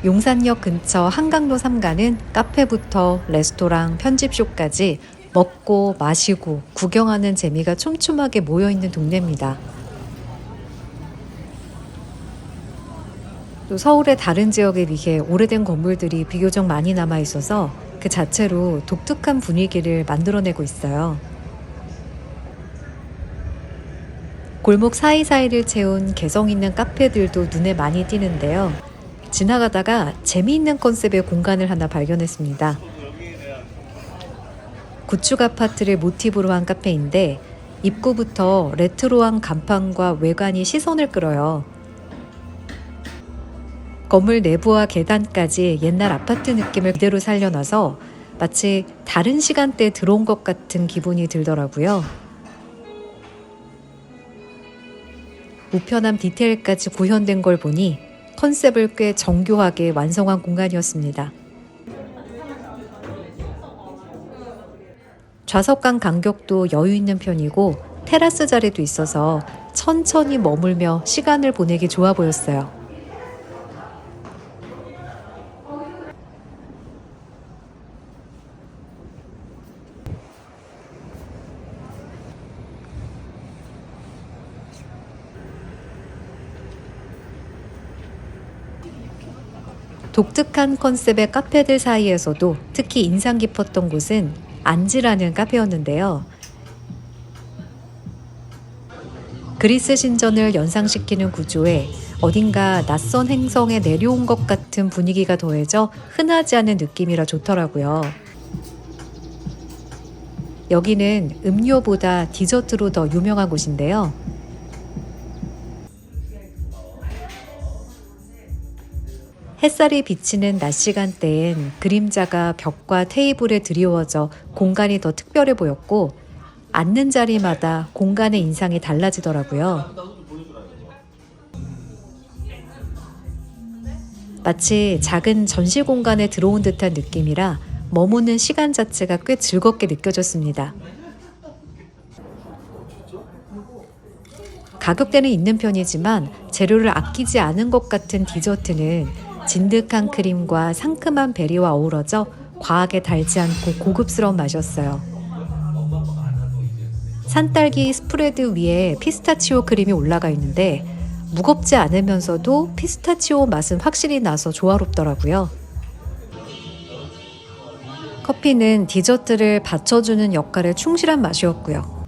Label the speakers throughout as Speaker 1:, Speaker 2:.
Speaker 1: 용산역 근처 한강로 3가는 카페부터 레스토랑, 편집숍까지 먹고 마시고 구경하는 재미가 촘촘하게 모여있는 동네입니다. 또 서울의 다른 지역에 비해 오래된 건물들이 비교적 많이 남아 있어서 그 자체로 독특한 분위기를 만들어내고 있어요. 골목 사이사이를 채운 개성 있는 카페들도 눈에 많이 띄는데요. 지나가다가 재미있는 컨셉의 공간을 하나 발견했습니다. 구축 아파트를 모티브로 한 카페인데 입구부터 레트로한 간판과 외관이 시선을 끌어요. 건물 내부와 계단까지 옛날 아파트 느낌을 그대로 살려놔서 마치 다른 시간대에 들어온 것 같은 기분이 들더라고요. 우편함 디테일까지 구현된 걸 보니 컨셉을 꽤 정교하게 완성한 공간이었습니다. 좌석간 간격도 여유 있는 편이고 테라스 자리도 있어서 천천히 머물며 시간을 보내기 좋아 보였어요. 독특한 컨셉의 카페들 사이에서도 특히 인상 깊었던 곳은 안지라는 카페였는데요. 그리스 신전을 연상시키는 구조에 어딘가 낯선 행성에 내려온 것 같은 분위기가 더해져 흔하지 않은 느낌이라 좋더라고요. 여기는 음료보다 디저트로 더 유명한 곳인데요. 햇살이 비치는 낮 시간대엔 그림자가 벽과 테이블에 드리워져 공간이 더 특별해 보였고 앉는 자리마다 공간의 인상이 달라지더라고요. 마치 작은 전시 공간에 들어온 듯한 느낌이라 머무는 시간 자체가 꽤 즐겁게 느껴졌습니다. 가격대는 있는 편이지만 재료를 아끼지 않은 것 같은 디저트는 진득한 크림과 상큼한 베리와 어우러져 과하게 달지 않고 고급스러운 맛이었어요. 산딸기 스프레드 위에 피스타치오 크림이 올라가 있는데 무겁지 않으면서도 피스타치오 맛은 확실히 나서 조화롭더라고요. 커피는 디저트를 받쳐주는 역할에 충실한 맛이었고요.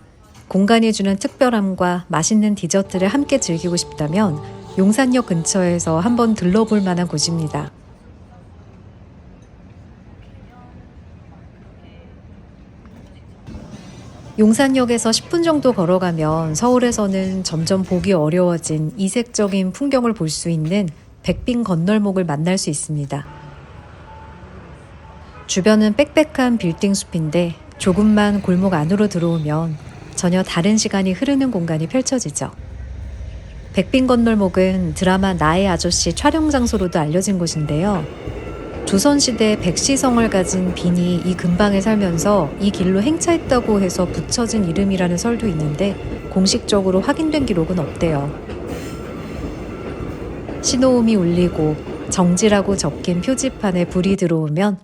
Speaker 1: 공간이 주는 특별함과 맛있는 디저트를 함께 즐기고 싶다면 용산역 근처에서 한번 들러볼 만한 곳입니다. 용산역에서 10분 정도 걸어가면 서울에서는 점점 보기 어려워진 이색적인 풍경을 볼 수 있는 백빈 건널목을 만날 수 있습니다. 주변은 빽빽한 빌딩 숲인데 조금만 골목 안으로 들어오면 전혀 다른 시간이 흐르는 공간이 펼쳐지죠. 백빈 건널목은 드라마 나의 아저씨 촬영 장소로도 알려진 곳인데요. 조선시대 백시성을 가진 빈이 이 근방에 살면서 이 길로 행차했다고 해서 붙여진 이름이라는 설도 있는데 공식적으로 확인된 기록은 없대요. 신호음이 울리고 정지라고 적힌 표지판에 불이 들어오면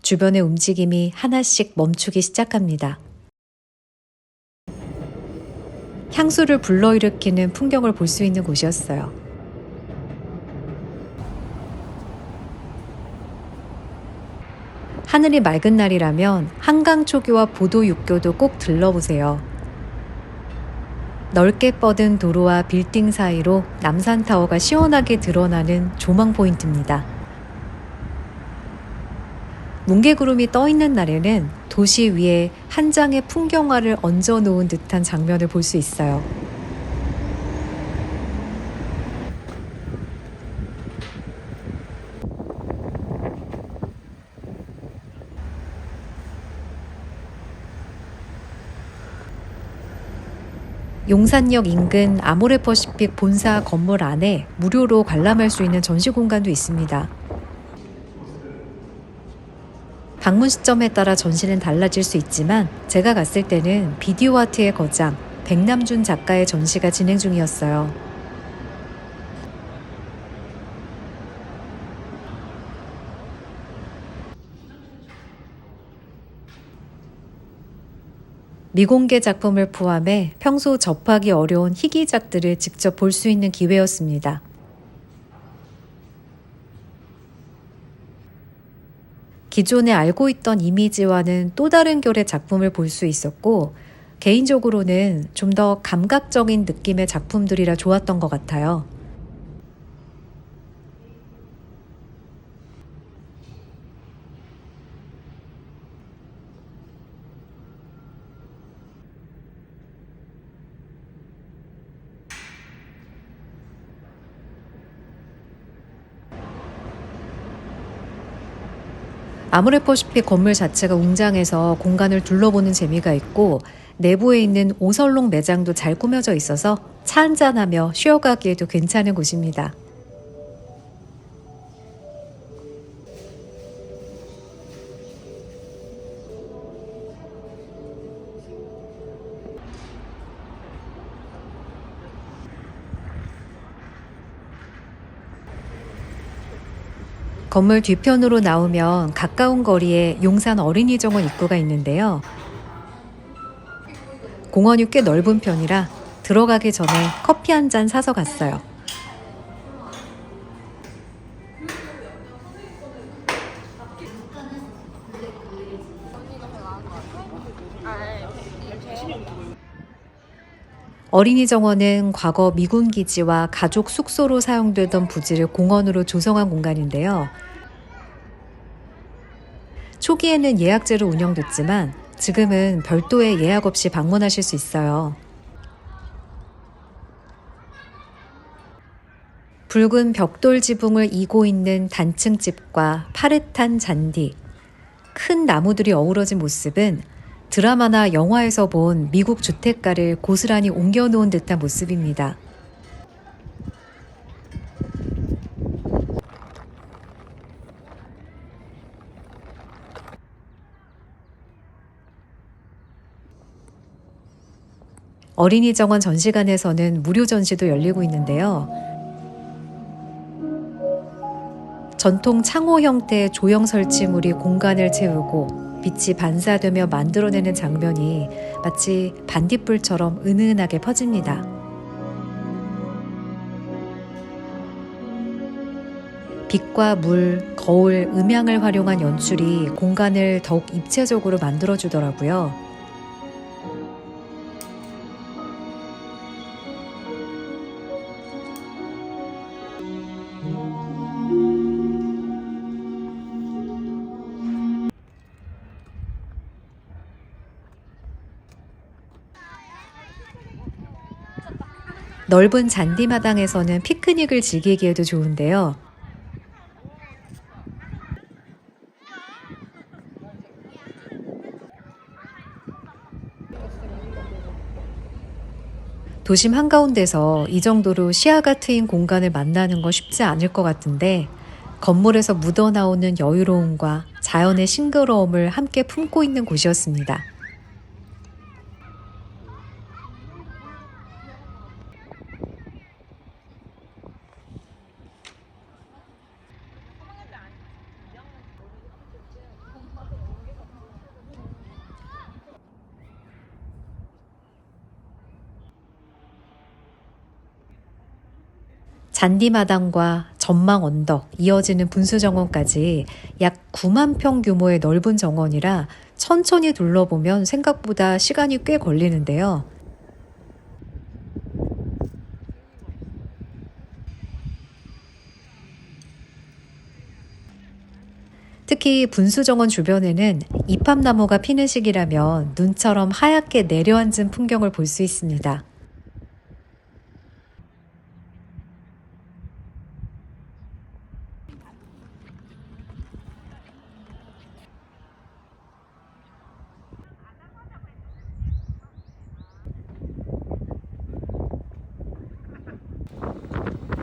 Speaker 1: 주변의 움직임이 하나씩 멈추기 시작합니다. 향수를 불러일으키는 풍경을 볼 수 있는 곳이었어요. 하늘이 맑은 날이라면 한강초교와 보도육교도 꼭 들러보세요. 넓게 뻗은 도로와 빌딩 사이로 남산타워가 시원하게 드러나는 조망 포인트입니다. 뭉게구름이 떠 있는 날에는 도시 위에 한 장의 풍경화를 얹어 놓은 듯한 장면을 볼 수 있어요. 용산역 인근 아모레퍼시픽 본사 건물 안에 무료로 관람할 수 있는 전시 공간도 있습니다. 방문 시점에 따라 전시는 달라질 수 있지만 제가 갔을 때는 비디오 아트의 거장 백남준 작가의 전시가 진행 중이었어요. 미공개 작품을 포함해 평소 접하기 어려운 희귀작들을 직접 볼 수 있는 기회였습니다. 기존에 알고 있던 이미지와는 또 다른 결의 작품을 볼 수 있었고, 개인적으로는 좀 더 감각적인 느낌의 작품들이라 좋았던 것 같아요. 아모레퍼시픽 건물 자체가 웅장해서 공간을 둘러보는 재미가 있고, 내부에 있는 오설록 매장도 잘 꾸며져 있어서 차 한잔하며 쉬어가기에도 괜찮은 곳입니다. 건물 뒤편으로 나오면 가까운 거리에 용산 어린이정원 입구가 있는데요. 공원이 꽤 넓은 편이라 들어가기 전에 커피 한 잔 사서 갔어요. 어린이정원은 과거 미군 기지와 가족 숙소로 사용되던 부지를 공원으로 조성한 공간인데요. 초기에는 예약제로 운영됐지만 지금은 별도의 예약 없이 방문하실 수 있어요. 붉은 벽돌 지붕을 이고 있는 단층집과 파릇한 잔디, 큰 나무들이 어우러진 모습은 드라마나 영화에서 본 미국 주택가를 고스란히 옮겨놓은 듯한 모습입니다. 어린이정원 전시관에서는 무료 전시도 열리고 있는데요. 전통 창호 형태의 조형 설치물이 공간을 채우고 빛이 반사되며 만들어내는 장면이 마치 반딧불처럼 은은하게 퍼집니다. 빛과 물, 거울, 음향을 활용한 연출이 공간을 더욱 입체적으로 만들어주더라고요. 넓은 잔디마당에서는 피크닉을 즐기기에도 좋은데요. 도심 한가운데서 이 정도로 시야가 트인 공간을 만나는 건 쉽지 않을 것 같은데, 건물에서 묻어나오는 여유로움과 자연의 싱그러움을 함께 품고 있는 곳이었습니다. 잔디마당과 전망 언덕, 이어지는 분수정원까지 약 9만 평 규모의 넓은 정원이라 천천히 둘러보면 생각보다 시간이 꽤 걸리는데요. 특히 분수정원 주변에는 이팝나무가 피는 시기라면 눈처럼 하얗게 내려앉은 풍경을 볼 수 있습니다.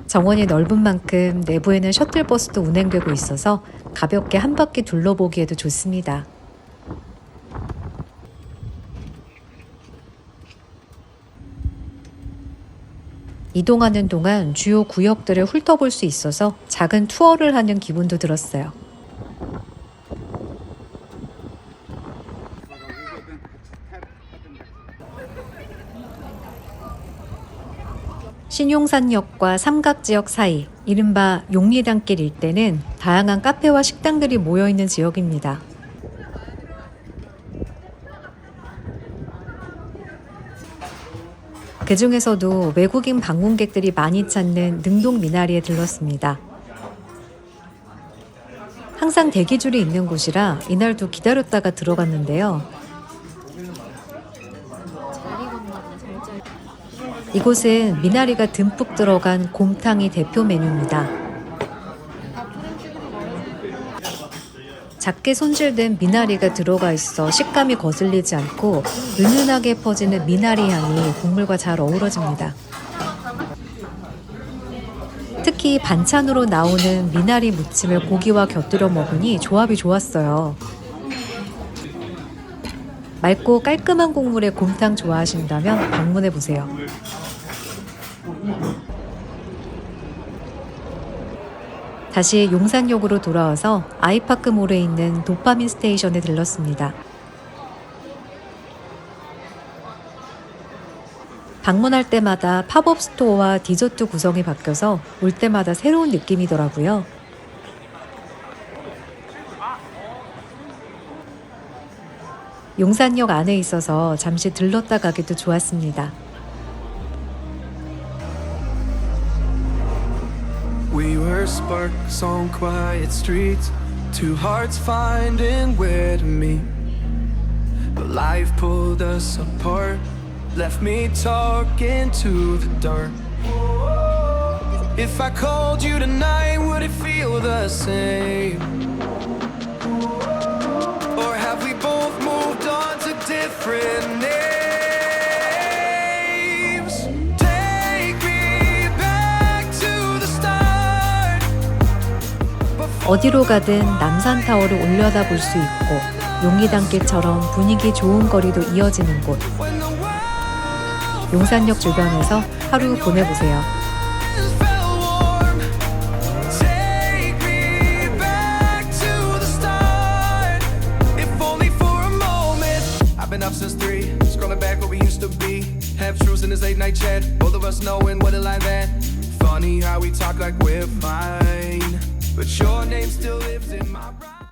Speaker 1: 정원이 넓은 만큼 내부에는 셔틀버스도 운행되고 있어서 가볍게 한 바퀴 둘러보기에도 좋습니다. 이동하는 동안 주요 구역들을 훑어볼 수 있어서 작은 투어를 하는 기분도 들었어요. 신용산역과 삼각지역 사이, 이른바 용리단길 일대는 다양한 카페와 식당들이 모여있는 지역입니다. 그 중에서도 외국인 방문객들이 많이 찾는 능동 미나리에 들렀습니다. 항상 대기줄이 있는 곳이라 이날도 기다렸다가 들어갔는데요. 이곳은 미나리가 듬뿍 들어간 곰탕이 대표 메뉴입니다. 작게 손질된 미나리가 들어가 있어 식감이 거슬리지 않고 은은하게 퍼지는 미나리 향이 국물과 잘 어우러집니다. 특히 반찬으로 나오는 미나리 무침을 고기와 곁들여 먹으니 조합이 좋았어요. 맑고 깔끔한 국물의 곰탕 좋아하신다면 방문해보세요. 다시 용산역으로 돌아와서 아이파크몰에 있는 도파민 스테이션에 들렀습니다. 방문할 때마다 팝업 스토어와 디저트 구성이 바뀌어서 올 때마다 새로운 느낌이더라고요. 용산역 안에 있어서 잠시 들렀다 가기도 좋았습니다.
Speaker 2: We were sparks on quiet streets, two hearts finding where to meet. But life pulled us apart, left me talking to the dark. If I called you tonight, would it feel the same? Or have we both moved on to different names?
Speaker 1: 어디로 가든 남산타워를 올려다볼 수 있고 용리단길처럼 분위기 좋은 거리도 이어지는 곳. 용산역 주변에서 하루 보내보세요.
Speaker 2: Been up since 3, scrolling back what we used to be. Half truths in this late night chat, both of us knowing what it like that. Funny how we talk like we're fine, but your name still lives in my brain.